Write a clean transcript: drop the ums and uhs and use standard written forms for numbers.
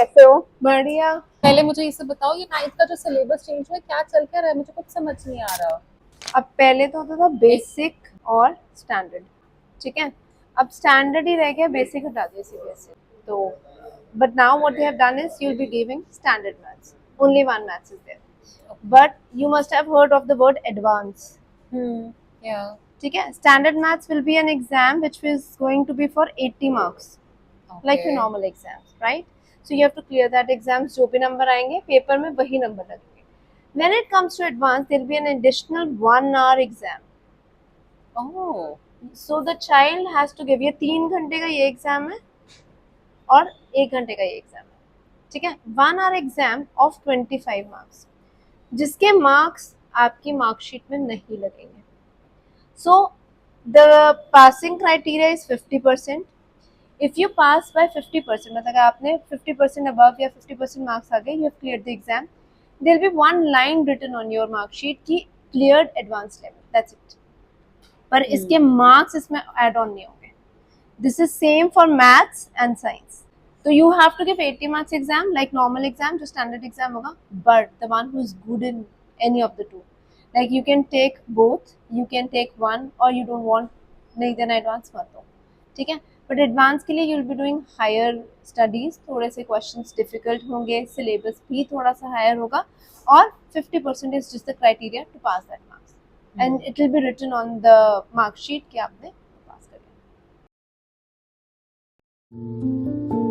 कैसे हो? बढ़िया। पहले मुझे ये सब बताओ, ये नाइन्थ का जो सिलेबस चेंज हुआ है, क्या चल क्या रहा है? मुझे कुछ समझ नहीं आ रहा। अब पहले तो होता था बेसिक और स्टैंडर्ड, ठीक है। अब स्टैंडर्ड ही रह गया, बेसिक हटा दिया सीबीएसई। तो but now what they have done is you will be giving standard maths, only one maths is there, but you must have heard of the word advance. या ठीक है, standard maths will be an exam which is going to be for 80 marks like your okay. normal exams, right? So you have to clear that exams. जो भी number आएंगे paper में वही number लगेंगे. When it comes to advanced, there will be an additional 1 hour exam. Oh. So the child has to give, ये 3 घंटे का ये एग्जाम है और 1 घंटे का ये एग्जाम है, ठीक है। 1 hour एग्जाम ऑफ 25 मार्क्स, जिसके मार्क्स आपकी मार्कशीट में नहीं लगेंगे. So the passing criteria is 50%. If you pass by 50%, मतलब अगर आपने 50% अबव या 50% मार्क्स आ गए, you have cleared the exam, there will be one line written on your marksheet की cleared advance level, that's it. पर इसके मार्क्स इसमें ऐड ऑन नहीं होंगे. This is same for maths and science. तो you have to give 80 marks exam like normal exam, जो standard exam होगा, but the one who is good in any of the two, like you can take both, you can take one, और you don't want, नहीं देना advance मत दो, ठीक है. But advance के लिए you will be doing higher studies, थोड़े से क्वेश्चंस डिफिकल्ट होंगे, सिलेबस भी थोड़ा सा हायर होगा, और 50% is just the criteria to pass that marks, and it will be written on the marksheet कि आपने पास कर लिया.